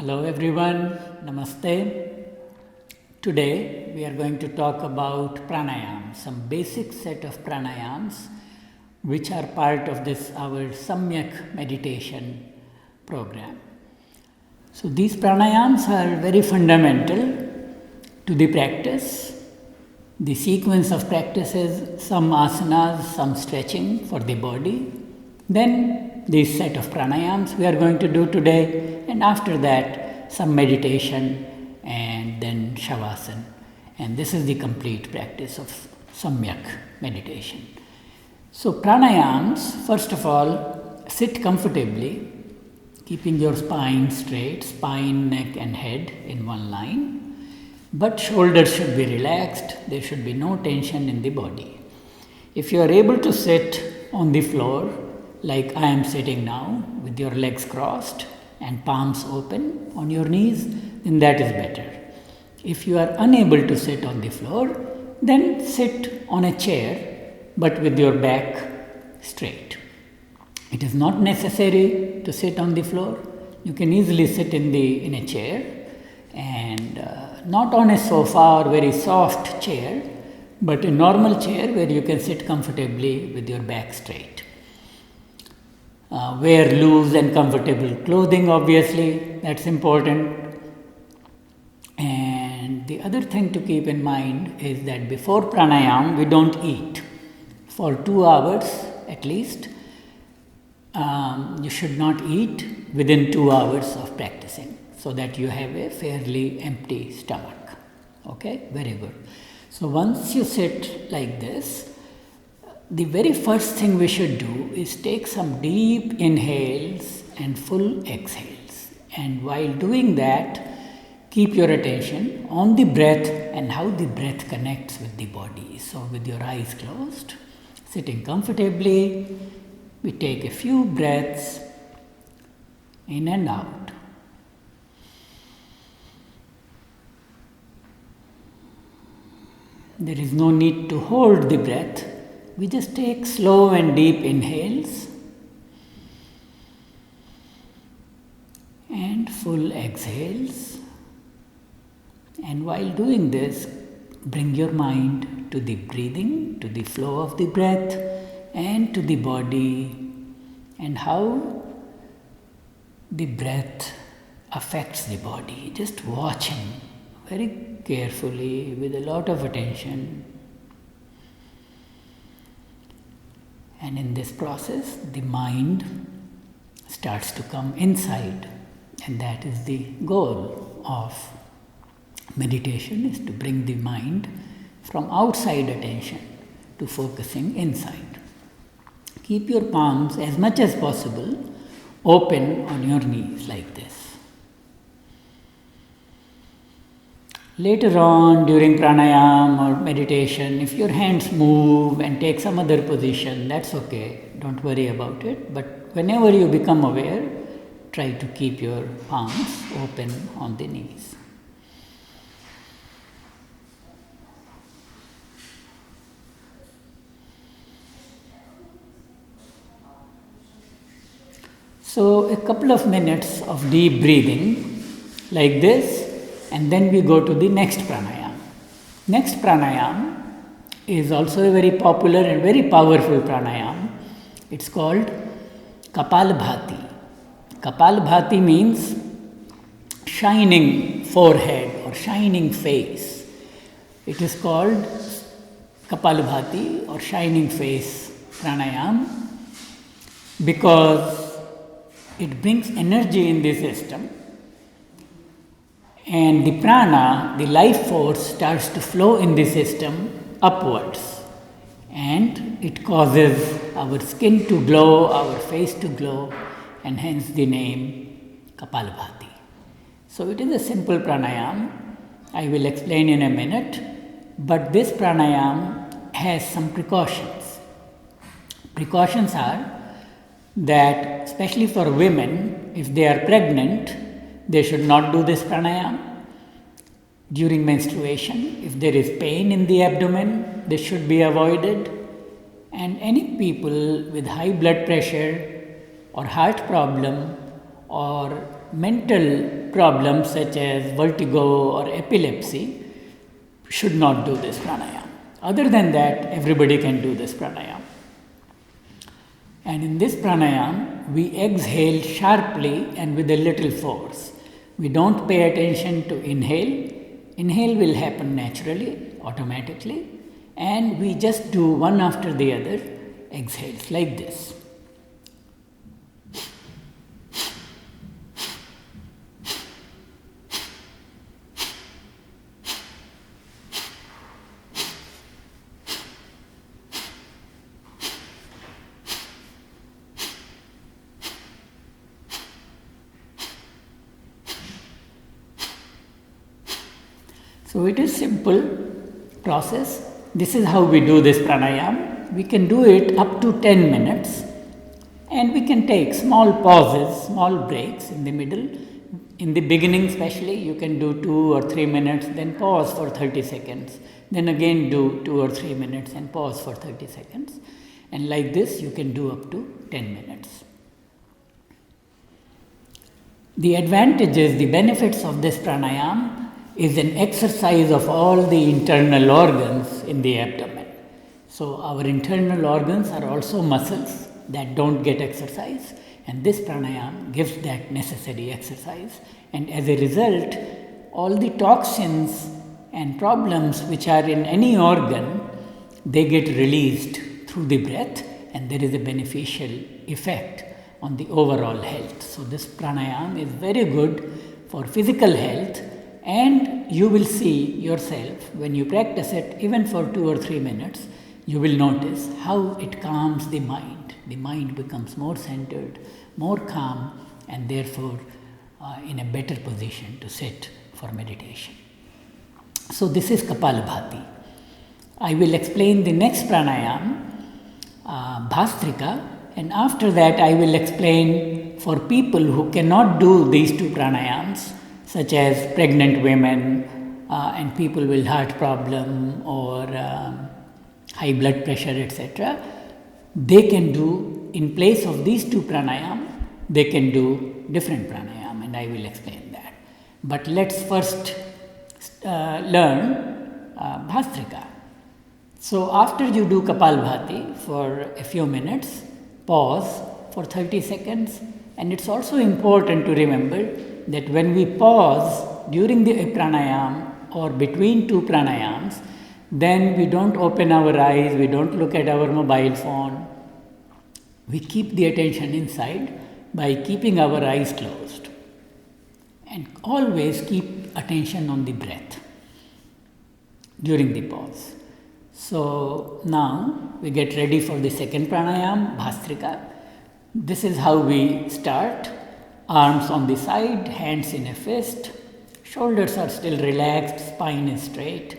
Hello everyone, Namaste. Today we are going to talk about pranayam, some basic set of pranayams which are part of this our Samyak meditation program. So these pranayams are very fundamental to the practice. The sequence of practices, some asanas, some stretching for the body, then this set of pranayams we are going to do today, and after that some meditation and then shavasana. And this is the complete practice of Samyak meditation. So pranayams, first of all, sit comfortably, keeping your spine straight, spine, neck and head in one line. But shoulders should be relaxed, there should be no tension in the body. If you are able to sit on the floor, like I am sitting now, with your legs crossed and palms open on your knees, then that is better. If you are unable to sit on the floor, then sit on a chair, but with your back straight. It is not necessary to sit on the floor. You can easily sit in a chair, and not on a sofa or very soft chair, but a normal chair where you can sit comfortably with your back straight. Wear loose and comfortable clothing, obviously, that's important. And the other thing to keep in mind is that before pranayam, we don't eat. For 2 hours at least, you should not eat within 2 hours of practicing, so that you have a fairly empty stomach. Okay, very good. So once you sit like this, the very first thing we should do is take some deep inhales and full exhales. And while doing that, keep your attention on the breath and how the breath connects with the body. So with your eyes closed, sitting comfortably, we take a few breaths in and out. There is no need to hold the breath. We just take slow and deep inhales and full exhales. And while doing this, bring your mind to the breathing, to the flow of the breath, and to the body, and how the breath affects the body. Just watching very carefully with a lot of attention. And in this process, the mind starts to come inside, and that is the goal of meditation, is to bring the mind from outside attention to focusing inside. Keep your palms as much as possible open on your knees like this. Later on, during pranayam or meditation, if your hands move and take some other position, that's okay. Don't worry about it. But whenever you become aware, try to keep your palms open on the knees. So a couple of minutes of deep breathing like this, and then we go to the next pranayam. Next pranayam is also a very popular and very powerful pranayam. It's called Kapalabhati. Kapalabhati means shining forehead or shining face. It is called Kapalabhati or shining face pranayam because it brings energy in the system, and the prana, the life force, starts to flow in the system upwards, and it causes our skin to glow, our face to glow, and hence the name Kapalabhati. So it is a simple pranayam. I will explain in a minute, but this pranayam has some precautions. Precautions are that, especially for women, if they are pregnant, they should not do this pranayam. During menstruation, if there is pain in the abdomen, this should be avoided. And any people with high blood pressure or heart problem or mental problems such as vertigo or epilepsy should not do this pranayama. Other than that, everybody can do this pranayama. And in this pranayama, we exhale sharply and with a little force. We don't pay attention to inhale. Inhale will happen naturally, automatically, and we just do one after the other exhales like this. So it is simple process. This is how we do this pranayama. We can do it up to 10 minutes, and we can take small pauses, small breaks in the middle. In the beginning especially, you can do 2 or 3 minutes, then pause for 30 seconds. Then again do 2 or 3 minutes and pause for 30 seconds. And like this you can do up to 10 minutes. The advantages, the benefits of this pranayama is an exercise of all the internal organs in the abdomen. So our internal organs are also muscles that don't get exercise, and this pranayama gives that necessary exercise, and as a result all the toxins and problems which are in any organ, they get released through the breath, and there is a beneficial effect on the overall health. So this pranayama is very good for physical health. And you will see yourself, when you practice it, even for 2 or 3 minutes, you will notice how it calms the mind. The mind becomes more centered, more calm, and therefore in a better position to sit for meditation. So this is Kapalabhati. I will explain the next pranayama, Bhastrika, and after that I will explain for people who cannot do these two pranayams, such as pregnant women and people with heart problem or high blood pressure, etc. They can do, in place of these two pranayama, they can do different pranayama, and I will explain that. But let's first learn Bhastrika. So after you do Kapalabhati for a few minutes, pause for 30 seconds, and it's also important to remember that when we pause during the pranayama or between two pranayams, then we don't open our eyes, we don't look at our mobile phone. We keep the attention inside by keeping our eyes closed, and always keep attention on the breath during the pause. So now we get ready for the second pranayama, Bhastrika. This is how we start. Arms on the side, hands in a fist, shoulders are still relaxed, spine is straight,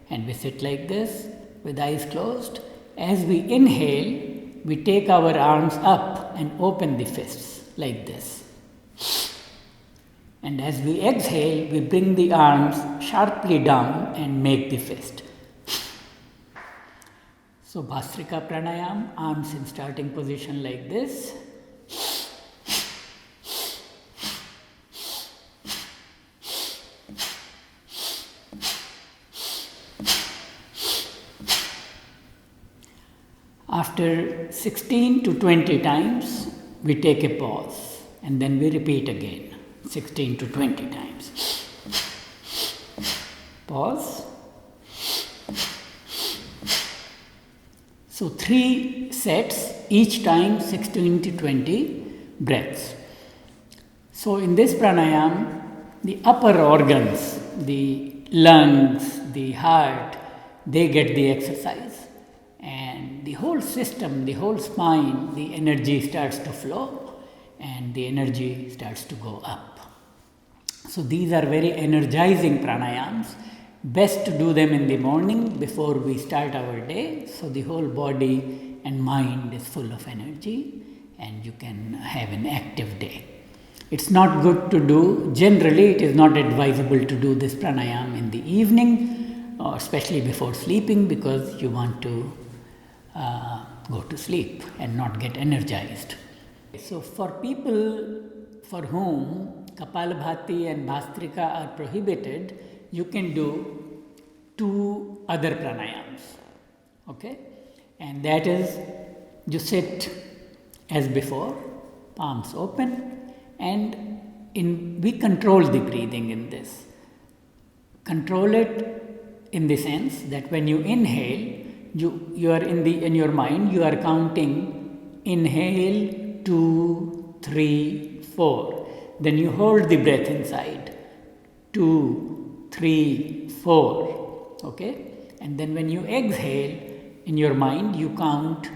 and we sit like this with eyes closed. As we inhale, we take our arms up and open the fists like this. And as we exhale, we bring the arms sharply down and make the fist. So Bhastrika pranayama, arms in starting position like this. After 16 to 20 times, we take a pause and then we repeat again 16 to 20 times. Pause. So 3 sets, each time 16 to 20 breaths. So in this pranayama, the upper organs, the lungs, the heart, they get the exercise. And the whole system, the whole spine, the energy starts to flow and the energy starts to go up. So these are very energizing pranayams. Best to do them in the morning before we start our day, so the whole body and mind is full of energy and you can have an active day. It's not good to do, generally it is not advisable to do this pranayama in the evening, or especially before sleeping, because you want to go to sleep and not get energized. So for people for whom Kapalabhati and Bhastrika are prohibited, you can do 2 other pranayams. Okay? And that is, you sit as before, palms open, and we control the breathing in this. Control it in the sense that when you inhale, you are in your mind, you are counting inhale 2, 3, 4. Then you hold the breath inside 2, 3, 4. Okay? And then when you exhale, in your mind, you count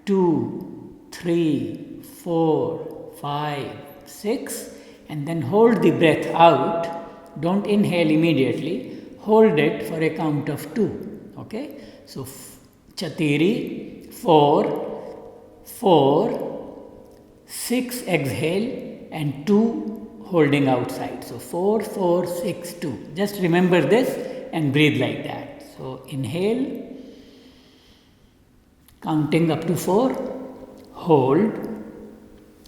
2, 3, 4, 5, 6, and then hold the breath out. Don't inhale immediately. Hold it for a count of 2. Okay? So, Chatiri, 4, 4, 6 exhale, and 2 holding outside. So, 4, 4, 6, 2. Just remember this and breathe like that. So, inhale, counting up to 4, hold,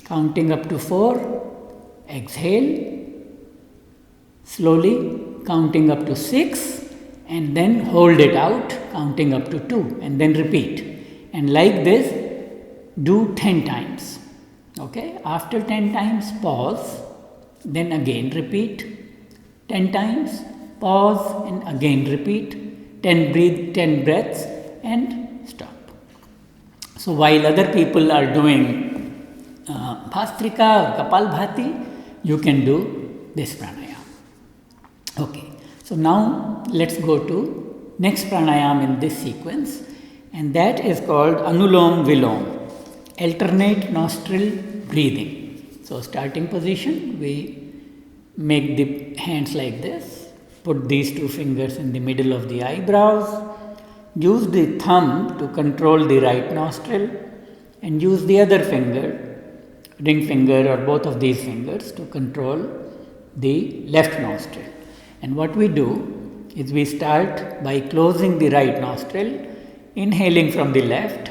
counting up to 4, exhale, slowly counting up to 6, and then hold it out, counting up to 2, and then repeat. And like this, do 10 times. Okay? After 10 times, pause, then again repeat. 10 times, pause, and again repeat. 10 breaths, and stop. So while other people are doing Bhastrika or Kapalabhati, you can do this pranayama. Okay. So now let's go to next pranayama in this sequence, and that is called Anulom vilom, alternate nostril breathing. So starting position, we make the hands like this, put these 2 fingers in the middle of the eyebrows, use the thumb to control the right nostril, and use the other finger, ring finger or both of these fingers, to control the left nostril. And what we do is we start by closing the right nostril, inhaling from the left,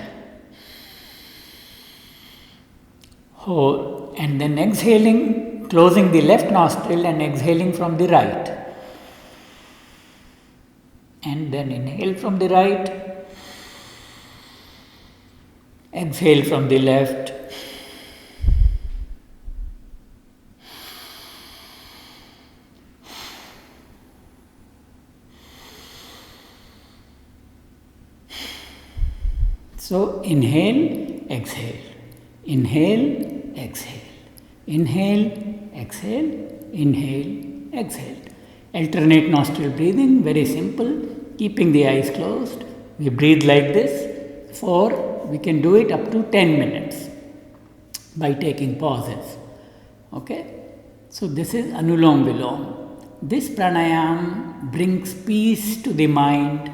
hold, and then exhaling, closing the left nostril and exhaling from the right. And then inhale from the right, exhale from the left, so inhale, exhale, inhale, exhale, inhale, exhale, inhale, exhale. Alternate nostril breathing, very simple, keeping the eyes closed. We breathe like this we can do it up to 10 minutes by taking pauses. Okay? So this is Anulom vilom. This pranayama brings peace to the mind,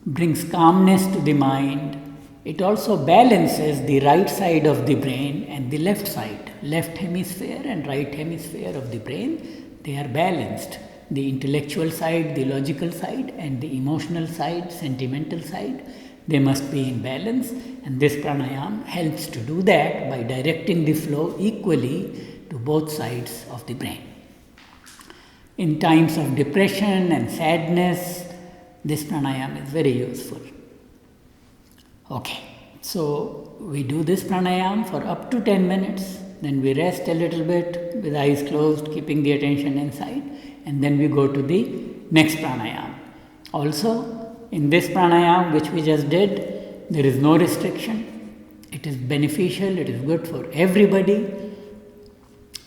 brings calmness to the mind. It also balances the right side of the brain and the left side, left hemisphere and right hemisphere of the brain. They are balanced. The intellectual side, the logical side, and the emotional side, sentimental side, they must be in balance. And this pranayama helps to do that by directing the flow equally to both sides of the brain. In times of depression and sadness, this pranayama is very useful. Okay, so we do this pranayama for up to 10 minutes. Then we rest a little bit with eyes closed, keeping the attention inside, and then we go to the next pranayama. Also, in this pranayama which we just did, there is no restriction. It is beneficial, it is good for everybody,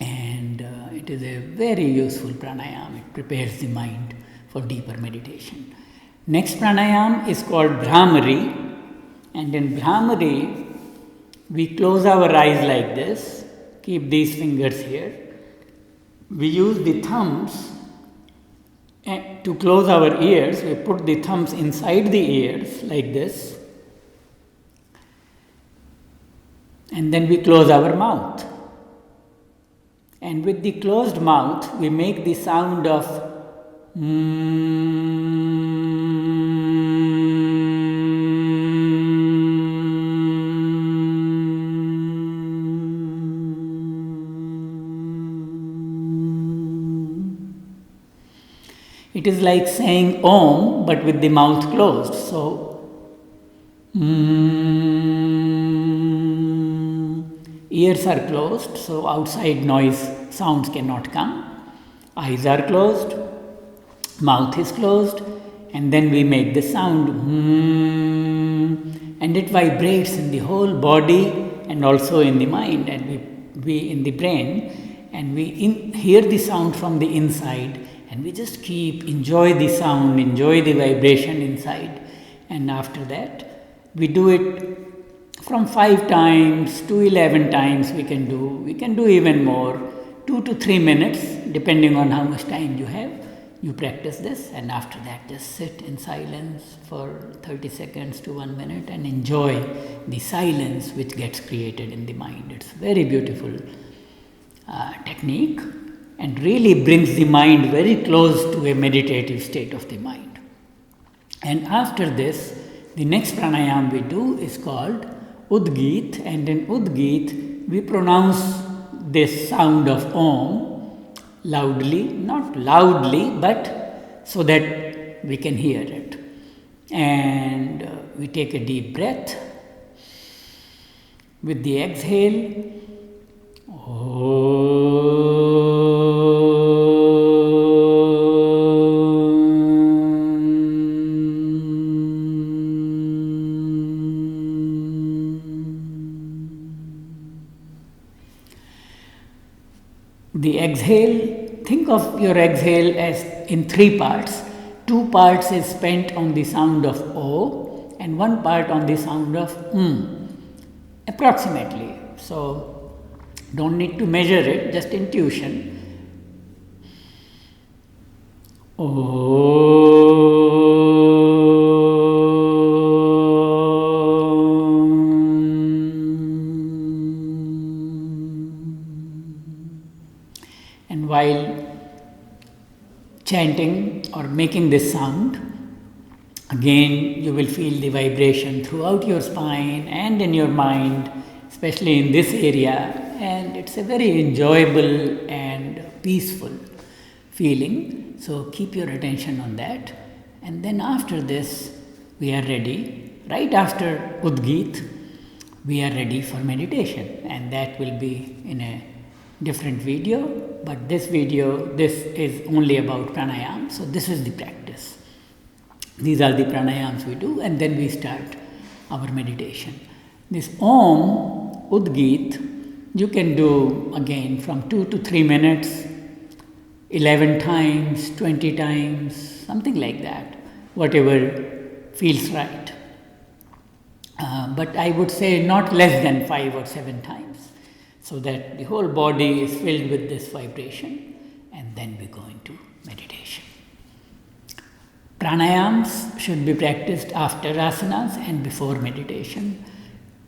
and it is a very useful pranayama. It prepares the mind for deeper meditation. Next pranayama is called Bhramari, and in Bhramari, we close our eyes like this. Keep these fingers here. We use the thumbs to close our ears. We put the thumbs inside the ears like this. And then we close our mouth. And with the closed mouth, we make the sound of It is like saying Om but with the mouth closed. So, ears are closed, so outside noise sounds cannot come. Eyes are closed, mouth is closed, and then we make the sound and it vibrates in the whole body and also in the mind, and we in the brain, and we hear the sound from the inside, and we just enjoy the sound, enjoy the vibration inside. And after that we do it from 5 times to 11 times. We can do even more, 2 to 3 minutes depending on how much time you have. You practice this, and after that just sit in silence for 30 seconds to 1 minute and enjoy the silence which gets created in the mind. It's very beautiful technique and really brings the mind very close to a meditative state of the mind. And after this, the next pranayam we do is called Udgit, and in Udgit we pronounce this sound of Om loudly, not loudly, but so that we can hear it. And we take a deep breath. With the exhale, the exhale, think of your exhale as in 3 parts. 2 parts is spent on the sound of O and 1 part on the sound of approximately. So don't need to measure it, just intuition. And while chanting or making this sound, again you will feel the vibration throughout your spine and in your mind, especially in this area, and it's a very enjoyable and peaceful feeling. So keep your attention on that. And then after this we are ready. Right after Udgit we are ready for meditation, and that will be in a different video, but this is only about pranayam. So this is the practice. These are the pranayams we do, and then we start our meditation. This Om Udgit you can do again from 2 to 3 minutes, 11 times, 20 times, something like that, whatever feels right. But I would say not less than 5 or 7 times, so that the whole body is filled with this vibration, and then we go into meditation. Pranayams should be practiced after asanas and before meditation.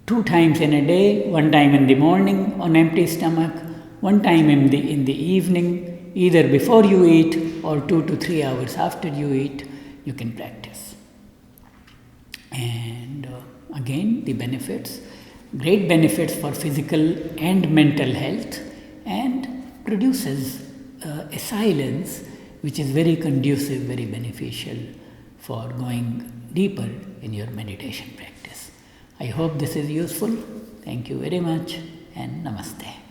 2 times in a day, 1 time in the morning on empty stomach, 1 time in the evening, either before you eat or 2 to 3 hours after you eat, you can practice. And again, the benefits, great benefits for physical and mental health, and produces a silence which is very conducive, very beneficial for going deeper in your meditation practice. I hope this is useful. Thank you very much, and namaste.